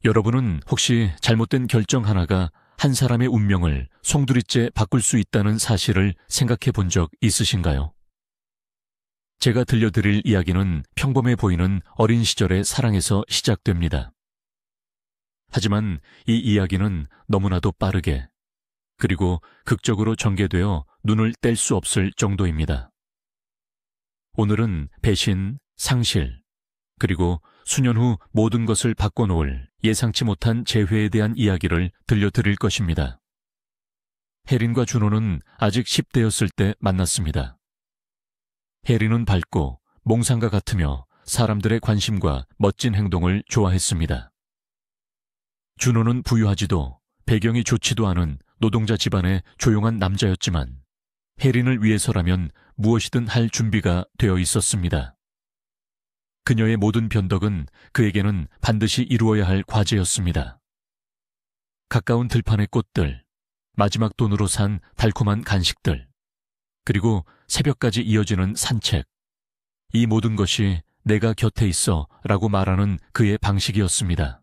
여러분은 혹시 잘못된 결정 하나가 한 사람의 운명을 송두리째 바꿀 수 있다는 사실을 생각해 본 적 있으신가요? 제가 들려드릴 이야기는 평범해 보이는 어린 시절의 사랑에서 시작됩니다. 하지만 이 이야기는 너무나도 빠르게 그리고 극적으로 전개되어 눈을 뗄 수 없을 정도입니다. 오늘은 배신, 상실, 그리고 수년 후 모든 것을 바꿔놓을 예상치 못한 재회에 대한 이야기를 들려드릴 것입니다. 혜린과 준호는 아직 10대였을 때 만났습니다. 혜린은 밝고 몽상과 같으며 사람들의 관심과 멋진 행동을 좋아했습니다. 준호는 부유하지도 배경이 좋지도 않은 노동자 집안의 조용한 남자였지만 혜린을 위해서라면 무엇이든 할 준비가 되어 있었습니다. 그녀의 모든 변덕은 그에게는 반드시 이루어야 할 과제였습니다. 가까운 들판의 꽃들, 마지막 돈으로 산 달콤한 간식들, 그리고 새벽까지 이어지는 산책. 이 모든 것이 내가 곁에 있어 라고 말하는 그의 방식이었습니다.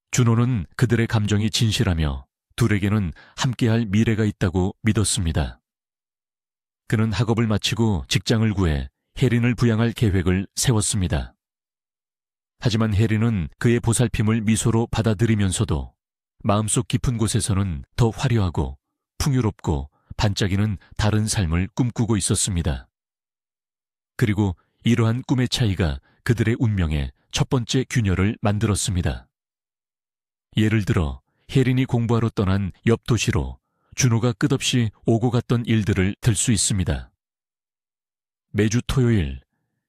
준호는 그들의 감정이 진실하며 둘에게는 함께할 미래가 있다고 믿었습니다. 그는 학업을 마치고 직장을 구해 혜린을 부양할 계획을 세웠습니다. 하지만 혜린은 그의 보살핌을 미소로 받아들이면서도 마음속 깊은 곳에서는 더 화려하고 풍요롭고 반짝이는 다른 삶을 꿈꾸고 있었습니다. 그리고 이러한 꿈의 차이가 그들의 운명의 첫 번째 균열을 만들었습니다. 예를 들어 혜린이 공부하러 떠난 옆 도시로 준호가 끝없이 오고 갔던 일들을 들 수 있습니다. 매주 토요일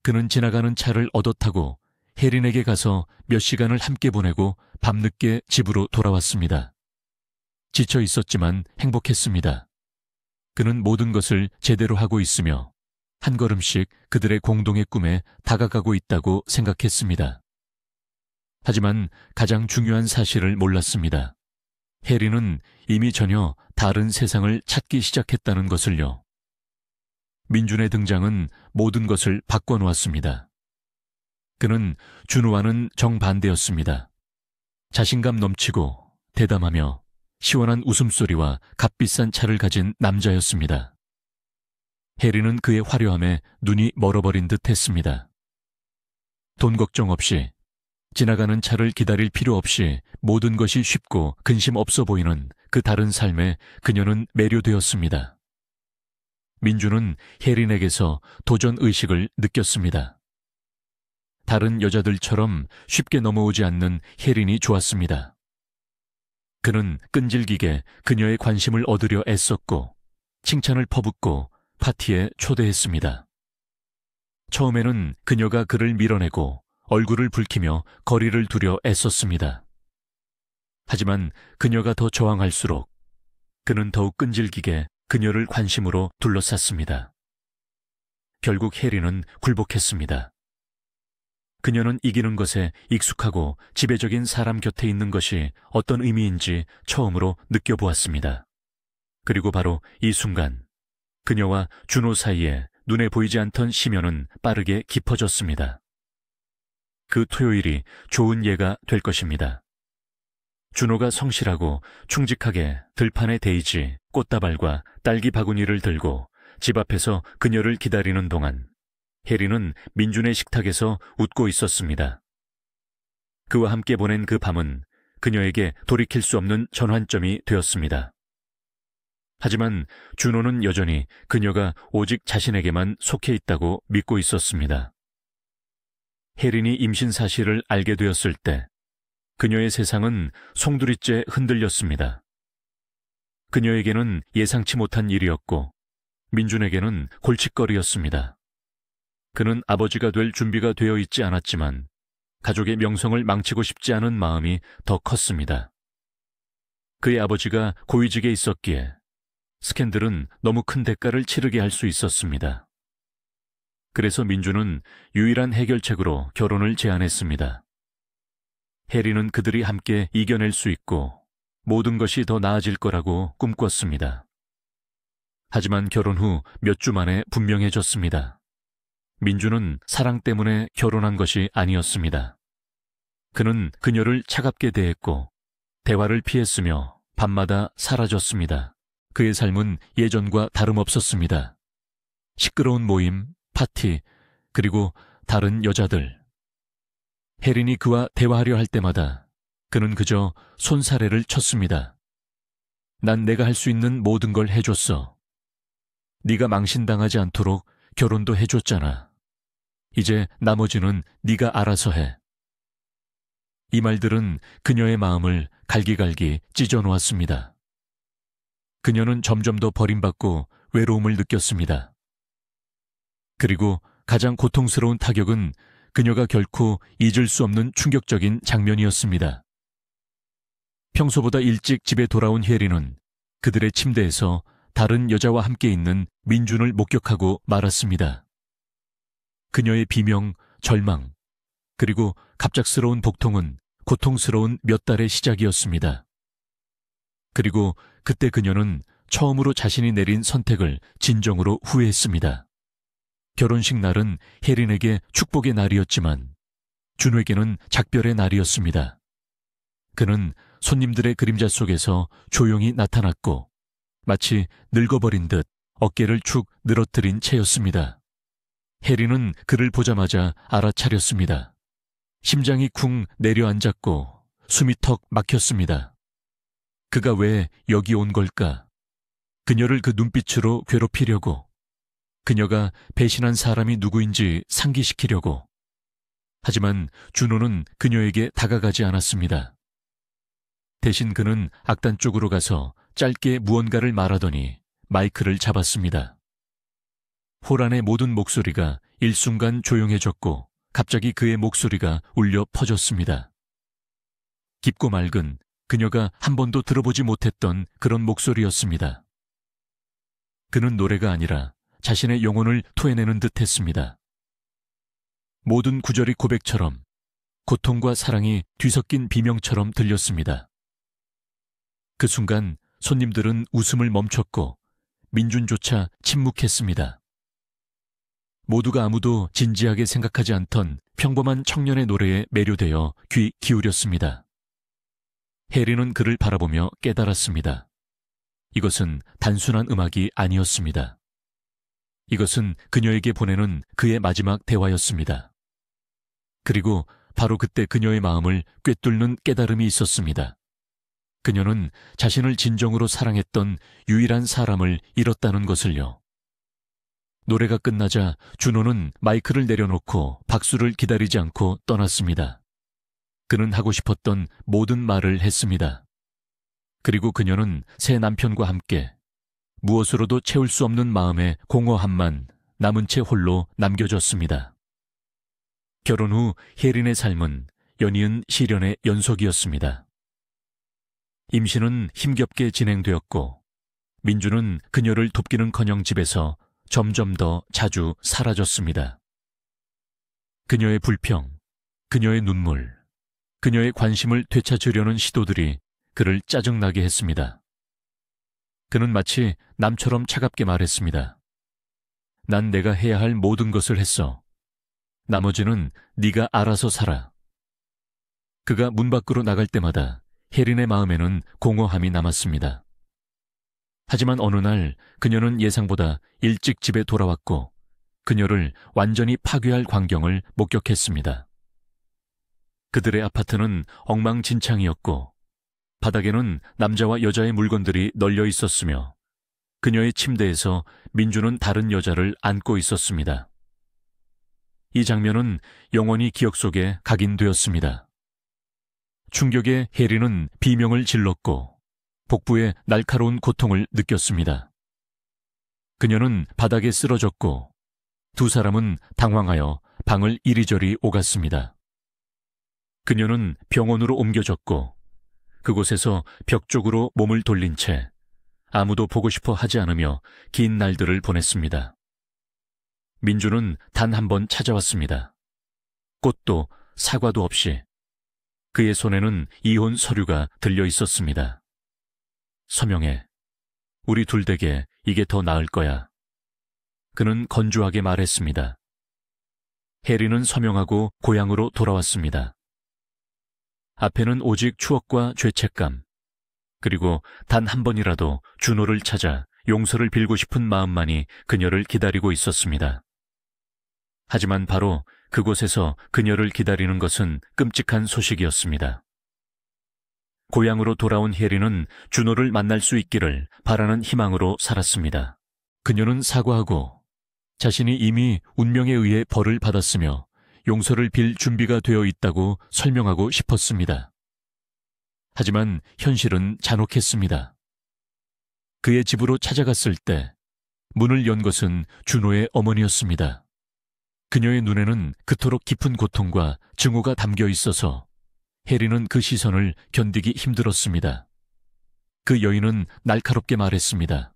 그는 지나가는 차를 얻어 타고 혜린에게 가서 몇 시간을 함께 보내고 밤늦게 집으로 돌아왔습니다. 지쳐 있었지만 행복했습니다. 그는 모든 것을 제대로 하고 있으며 한 걸음씩 그들의 공동의 꿈에 다가가고 있다고 생각했습니다. 하지만 가장 중요한 사실을 몰랐습니다. 혜린은 이미 전혀 다른 세상을 찾기 시작했다는 것을요. 민준의 등장은 모든 것을 바꿔놓았습니다. 그는 준호와는 정반대였습니다. 자신감 넘치고 대담하며 시원한 웃음소리와 값비싼 차를 가진 남자였습니다. 혜린은 그의 화려함에 눈이 멀어버린 듯 했습니다. 돈 걱정 없이, 지나가는 차를 기다릴 필요 없이 모든 것이 쉽고 근심 없어 보이는 그 다른 삶에 그녀는 매료되었습니다. 민주는 혜린에게서 도전 의식을 느꼈습니다. 다른 여자들처럼 쉽게 넘어오지 않는 혜린이 좋았습니다. 그는 끈질기게 그녀의 관심을 얻으려 애썼고 칭찬을 퍼붓고 파티에 초대했습니다. 처음에는 그녀가 그를 밀어내고 얼굴을 붉히며 거리를 두려 애썼습니다. 하지만 그녀가 더 저항할수록 그는 더욱 끈질기게 그녀를 관심으로 둘러쌌습니다. 결국 혜린은 굴복했습니다. 그녀는 이기는 것에 익숙하고 지배적인 사람 곁에 있는 것이 어떤 의미인지 처음으로 느껴보았습니다. 그리고 바로 이 순간 그녀와 준호 사이에 눈에 보이지 않던 심연은 빠르게 깊어졌습니다. 그 토요일이 좋은 예가 될 것입니다. 준호가 성실하고 충직하게 들판의 데이지, 꽃다발과 딸기 바구니를 들고 집 앞에서 그녀를 기다리는 동안 혜린은 민준의 식탁에서 웃고 있었습니다. 그와 함께 보낸 그 밤은 그녀에게 돌이킬 수 없는 전환점이 되었습니다. 하지만 준호는 여전히 그녀가 오직 자신에게만 속해 있다고 믿고 있었습니다. 혜린이 임신 사실을 알게 되었을 때 그녀의 세상은 송두리째 흔들렸습니다. 그녀에게는 예상치 못한 일이었고 민준에게는 골칫거리였습니다. 그는 아버지가 될 준비가 되어 있지 않았지만 가족의 명성을 망치고 싶지 않은 마음이 더 컸습니다. 그의 아버지가 고위직에 있었기에 스캔들은 너무 큰 대가를 치르게 할 수 있었습니다. 그래서 민준은 유일한 해결책으로 결혼을 제안했습니다. 혜린은 그들이 함께 이겨낼 수 있고 모든 것이 더 나아질 거라고 꿈꿨습니다. 하지만 결혼 후 몇 주 만에 분명해졌습니다. 민준은 사랑 때문에 결혼한 것이 아니었습니다. 그는 그녀를 차갑게 대했고 대화를 피했으며 밤마다 사라졌습니다. 그의 삶은 예전과 다름없었습니다. 시끄러운 모임, 파티, 그리고 다른 여자들. 혜린이 그와 대화하려 할 때마다 그는 그저 손사래를 쳤습니다. 난 내가 할 수 있는 모든 걸 해줬어. 네가 망신당하지 않도록 결혼도 해줬잖아. 이제 나머지는 네가 알아서 해. 이 말들은 그녀의 마음을 갈기갈기 찢어놓았습니다. 그녀는 점점 더 버림받고 외로움을 느꼈습니다. 그리고 가장 고통스러운 타격은 그녀가 결코 잊을 수 없는 충격적인 장면이었습니다. 평소보다 일찍 집에 돌아온 혜리는 그들의 침대에서 다른 여자와 함께 있는 민준을 목격하고 말았습니다. 그녀의 비명, 절망, 그리고 갑작스러운 복통은 고통스러운 몇 달의 시작이었습니다. 그리고 그때 그녀는 처음으로 자신이 내린 선택을 진정으로 후회했습니다. 결혼식 날은 혜린에게 축복의 날이었지만 준호에게는 작별의 날이었습니다. 그는 손님들의 그림자 속에서 조용히 나타났고 마치 늙어버린 듯 어깨를 축 늘어뜨린 채였습니다. 혜린은 그를 보자마자 알아차렸습니다. 심장이 쿵 내려앉았고 숨이 턱 막혔습니다. 그가 왜 여기 온 걸까? 그녀를 그 눈빛으로 괴롭히려고, 그녀가 배신한 사람이 누구인지 상기시키려고. 하지만 준호는 그녀에게 다가가지 않았습니다. 대신 그는 악단 쪽으로 가서 짧게 무언가를 말하더니 마이크를 잡았습니다. 홀 안의 모든 목소리가 일순간 조용해졌고 갑자기 그의 목소리가 울려 퍼졌습니다. 깊고 맑은, 그녀가 한 번도 들어보지 못했던 그런 목소리였습니다. 그는 노래가 아니라 자신의 영혼을 토해내는 듯 했습니다. 모든 구절이 고백처럼, 고통과 사랑이 뒤섞인 비명처럼 들렸습니다. 그 순간 손님들은 웃음을 멈췄고 민준조차 침묵했습니다. 모두가 아무도 진지하게 생각하지 않던 평범한 청년의 노래에 매료되어 귀 기울였습니다. 혜린은 그를 바라보며 깨달았습니다. 이것은 단순한 음악이 아니었습니다. 이것은 그녀에게 보내는 그의 마지막 대화였습니다. 그리고 바로 그때 그녀의 마음을 꿰뚫는 깨달음이 있었습니다. 그녀는 자신을 진정으로 사랑했던 유일한 사람을 잃었다는 것을요. 노래가 끝나자 준호는 마이크를 내려놓고 박수를 기다리지 않고 떠났습니다. 그는 하고 싶었던 모든 말을 했습니다. 그리고 그녀는 새 남편과 함께 무엇으로도 채울 수 없는 마음의 공허함만 남은 채 홀로 남겨졌습니다. 결혼 후 혜린의 삶은 연이은 시련의 연속이었습니다. 임신은 힘겹게 진행되었고 민주는 그녀를 돕기는커녕 집에서 점점 더 자주 사라졌습니다. 그녀의 불평, 그녀의 눈물, 그녀의 관심을 되찾으려는 시도들이 그를 짜증나게 했습니다. 그는 마치 남처럼 차갑게 말했습니다. 난 내가 해야 할 모든 것을 했어. 나머지는 네가 알아서 살아. 그가 문 밖으로 나갈 때마다 혜린의 마음에는 공허함이 남았습니다. 하지만 어느 날 그녀는 예상보다 일찍 집에 돌아왔고 그녀를 완전히 파괴할 광경을 목격했습니다. 그들의 아파트는 엉망진창이었고 바닥에는 남자와 여자의 물건들이 널려 있었으며 그녀의 침대에서 민주는 다른 여자를 안고 있었습니다. 이 장면은 영원히 기억 속에 각인되었습니다. 충격에 혜린은 비명을 질렀고 복부에 날카로운 고통을 느꼈습니다. 그녀는 바닥에 쓰러졌고 두 사람은 당황하여 방을 이리저리 오갔습니다. 그녀는 병원으로 옮겨졌고 그곳에서 벽 쪽으로 몸을 돌린 채 아무도 보고 싶어 하지 않으며 긴 날들을 보냈습니다. 민주는 단 한 번 찾아왔습니다. 꽃도 사과도 없이. 그의 손에는 이혼 서류가 들려 있었습니다. 서명해. 우리 둘 댁에 이게 더 나을 거야. 그는 건조하게 말했습니다. 혜린은 서명하고 고향으로 돌아왔습니다. 앞에는 오직 추억과 죄책감, 그리고 단 한 번이라도 준호를 찾아 용서를 빌고 싶은 마음만이 그녀를 기다리고 있었습니다. 하지만 바로 그곳에서 그녀를 기다리는 것은 끔찍한 소식이었습니다. 고향으로 돌아온 혜리는 준호를 만날 수 있기를 바라는 희망으로 살았습니다. 그녀는 사과하고 자신이 이미 운명에 의해 벌을 받았으며 용서를 빌 준비가 되어 있다고 설명하고 싶었습니다. 하지만 현실은 잔혹했습니다. 그의 집으로 찾아갔을 때 문을 연 것은 준호의 어머니였습니다. 그녀의 눈에는 그토록 깊은 고통과 증오가 담겨 있어서 혜리는 그 시선을 견디기 힘들었습니다. 그 여인은 날카롭게 말했습니다.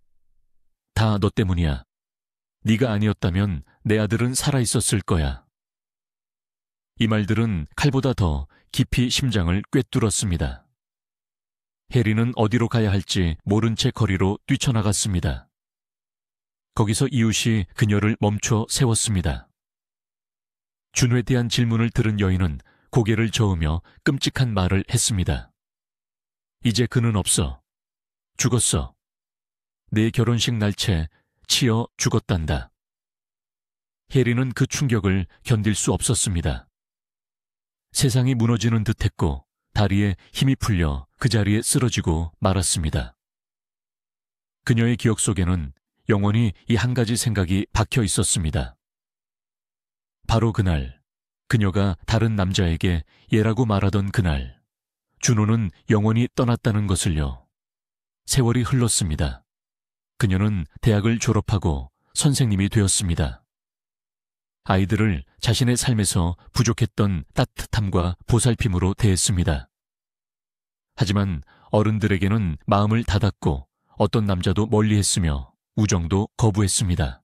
다 너 때문이야. 네가 아니었다면 내 아들은 살아있었을 거야. 이 말들은 칼보다 더 깊이 심장을 꿰뚫었습니다. 혜리는 어디로 가야 할지 모른 채 거리로 뛰쳐나갔습니다. 거기서 이웃이 그녀를 멈춰 세웠습니다. 준호에 대한 질문을 들은 여인은 고개를 저으며 끔찍한 말을 했습니다. 이제 그는 없어. 죽었어. 내 결혼식 날채 치여 죽었단다. 혜리는 그 충격을 견딜 수 없었습니다. 세상이 무너지는 듯했고 다리에 힘이 풀려 그 자리에 쓰러지고 말았습니다. 그녀의 기억 속에는 영원히 이 한 가지 생각이 박혀 있었습니다. 바로 그날, 그녀가 다른 남자에게 얘라고 말하던 그날, 준호는 영원히 떠났다는 것을요. 세월이 흘렀습니다. 그녀는 대학을 졸업하고 선생님이 되었습니다. 아이들을 자신의 삶에서 부족했던 따뜻함과 보살핌으로 대했습니다. 하지만 어른들에게는 마음을 닫았고 어떤 남자도 멀리했으며 우정도 거부했습니다.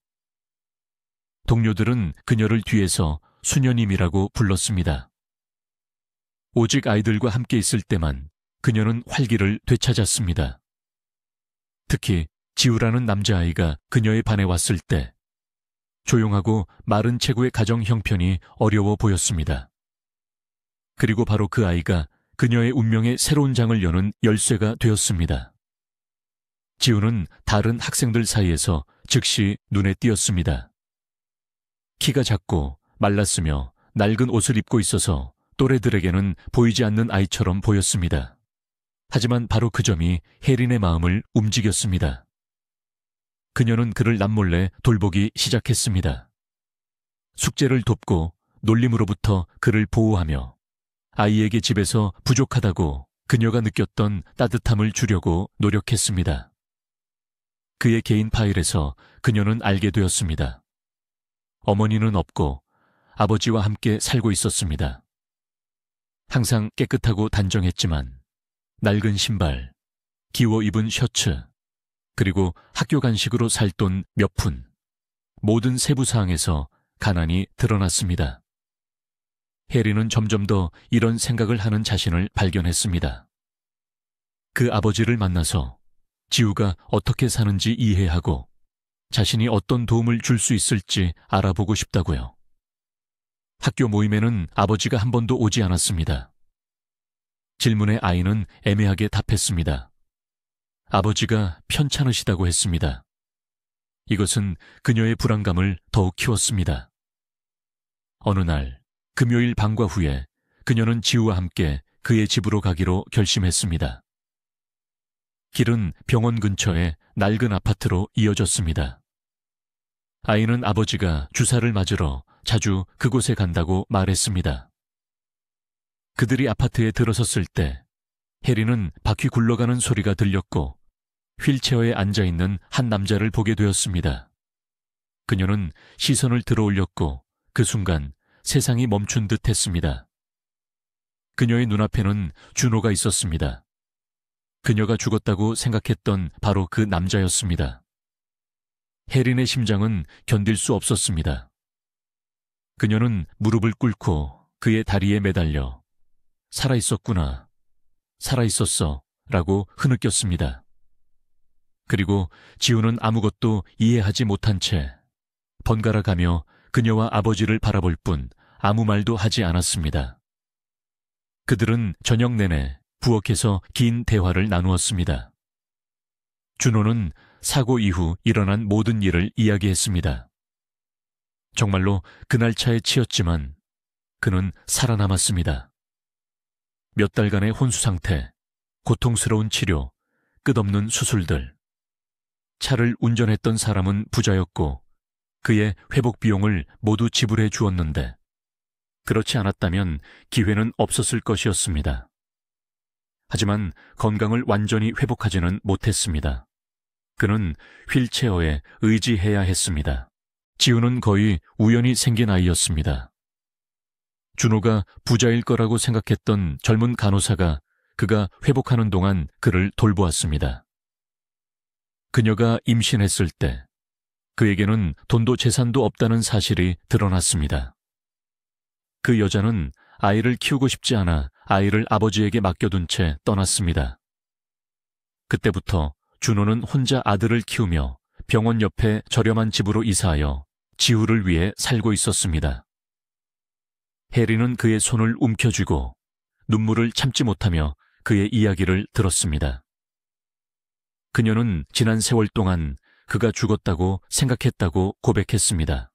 동료들은 그녀를 뒤에서 수녀님이라고 불렀습니다. 오직 아이들과 함께 있을 때만 그녀는 활기를 되찾았습니다. 특히 지우라는 남자아이가 그녀의 반에 왔을 때 조용하고 마른 체구의 가정 형편이 어려워 보였습니다. 그리고 바로 그 아이가 그녀의 운명의 새로운 장을 여는 열쇠가 되었습니다. 지우는 다른 학생들 사이에서 즉시 눈에 띄었습니다. 키가 작고 말랐으며 낡은 옷을 입고 있어서 또래들에게는 보이지 않는 아이처럼 보였습니다. 하지만 바로 그 점이 혜린의 마음을 움직였습니다. 그녀는 그를 남몰래 돌보기 시작했습니다. 숙제를 돕고 놀림으로부터 그를 보호하며 아이에게 집에서 부족하다고 그녀가 느꼈던 따뜻함을 주려고 노력했습니다. 그의 개인 파일에서 그녀는 알게 되었습니다. 어머니는 없고 아버지와 함께 살고 있었습니다. 항상 깨끗하고 단정했지만 낡은 신발, 기워 입은 셔츠, 그리고 학교 간식으로 살 돈 몇 푼, 모든 세부 사항에서 가난이 드러났습니다. 혜리는 점점 더 이런 생각을 하는 자신을 발견했습니다. 그 아버지를 만나서 지우가 어떻게 사는지 이해하고 자신이 어떤 도움을 줄 수 있을지 알아보고 싶다고요. 학교 모임에는 아버지가 한 번도 오지 않았습니다. 질문에 아이는 애매하게 답했습니다. 아버지가 편찮으시다고 했습니다. 이것은 그녀의 불안감을 더욱 키웠습니다. 어느 날 금요일 방과 후에 그녀는 지우와 함께 그의 집으로 가기로 결심했습니다. 길은 병원 근처의 낡은 아파트로 이어졌습니다. 아이는 아버지가 주사를 맞으러 자주 그곳에 간다고 말했습니다. 그들이 아파트에 들어섰을 때 혜리는 바퀴 굴러가는 소리가 들렸고 휠체어에 앉아있는 한 남자를 보게 되었습니다. 그녀는 시선을 들어올렸고 그 순간 세상이 멈춘 듯 했습니다. 그녀의 눈앞에는 준호가 있었습니다. 그녀가 죽었다고 생각했던 바로 그 남자였습니다. 혜린의 심장은 견딜 수 없었습니다. 그녀는 무릎을 꿇고 그의 다리에 매달려 살아있었구나, 살아있었어 라고 흐느꼈습니다. 그리고 지우는 아무것도 이해하지 못한 채 번갈아 가며 그녀와 아버지를 바라볼 뿐 아무 말도 하지 않았습니다. 그들은 저녁 내내 부엌에서 긴 대화를 나누었습니다. 준호는 사고 이후 일어난 모든 일을 이야기했습니다. 정말로 그날차에 치였지만 그는 살아남았습니다. 몇 달간의 혼수 상태, 고통스러운 치료, 끝없는 수술들. 차를 운전했던 사람은 부자였고 그의 회복 비용을 모두 지불해 주었는데 그렇지 않았다면 기회는 없었을 것이었습니다. 하지만 건강을 완전히 회복하지는 못했습니다. 그는 휠체어에 의지해야 했습니다. 지우는 거의 우연히 생긴 아이였습니다. 준호가 부자일 거라고 생각했던 젊은 간호사가 그가 회복하는 동안 그를 돌보았습니다. 그녀가 임신했을 때 그에게는 돈도 재산도 없다는 사실이 드러났습니다. 그 여자는 아이를 키우고 싶지 않아 아이를 아버지에게 맡겨둔 채 떠났습니다. 그때부터 준호는 혼자 아들을 키우며 병원 옆에 저렴한 집으로 이사하여 지우를 위해 살고 있었습니다. 해리는 그의 손을 움켜쥐고 눈물을 참지 못하며 그의 이야기를 들었습니다. 그녀는 지난 세월 동안 그가 죽었다고 생각했다고 고백했습니다.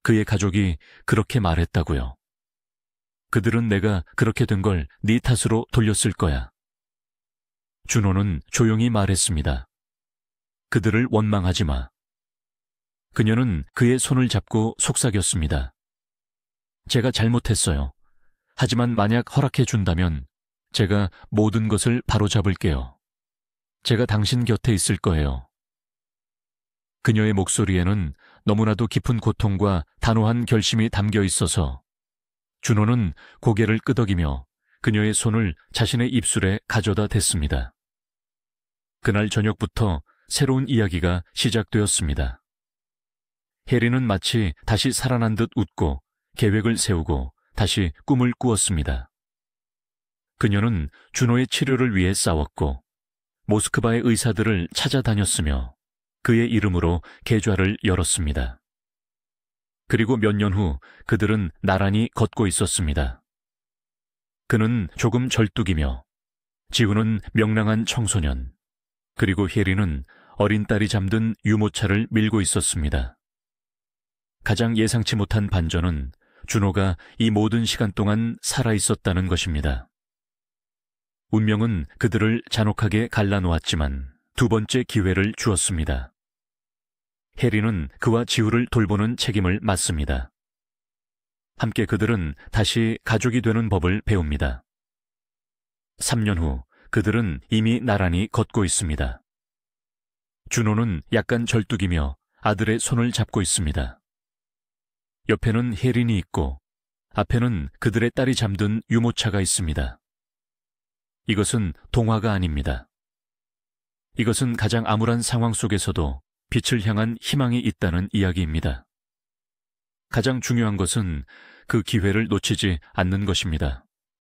그의 가족이 그렇게 말했다고요. 그들은 내가 그렇게 된 걸 네 탓으로 돌렸을 거야. 준호는 조용히 말했습니다. 그들을 원망하지 마. 그녀는 그의 손을 잡고 속삭였습니다. 제가 잘못했어요. 하지만 만약 허락해 준다면 제가 모든 것을 바로잡을게요. 제가 당신 곁에 있을 거예요. 그녀의 목소리에는 너무나도 깊은 고통과 단호한 결심이 담겨 있어서 준호는 고개를 끄덕이며 그녀의 손을 자신의 입술에 가져다 댔습니다. 그날 저녁부터 새로운 이야기가 시작되었습니다. 해리는 마치 다시 살아난 듯 웃고 계획을 세우고 다시 꿈을 꾸었습니다. 그녀는 준호의 치료를 위해 싸웠고 모스크바의 의사들을 찾아다녔으며 그의 이름으로 계좌를 열었습니다. 그리고 몇 년 후 그들은 나란히 걷고 있었습니다. 그는 조금 절뚝이며 지우는 명랑한 청소년, 그리고 해리는 어린 딸이 잠든 유모차를 밀고 있었습니다. 가장 예상치 못한 반전은 준호가 이 모든 시간 동안 살아있었다는 것입니다. 운명은 그들을 잔혹하게 갈라놓았지만 두 번째 기회를 주었습니다. 해리는 그와 지우를 돌보는 책임을 맡습니다. 함께 그들은 다시 가족이 되는 법을 배웁니다. 3년 후 그들은 이미 나란히 걷고 있습니다. 준호는 약간 절뚝이며 아들의 손을 잡고 있습니다. 옆에는 혜린이 있고 앞에는 그들의 딸이 잠든 유모차가 있습니다. 이것은 동화가 아닙니다. 이것은 가장 암울한 상황 속에서도 빛을 향한 희망이 있다는 이야기입니다. 가장 중요한 것은 그 기회를 놓치지 않는 것입니다.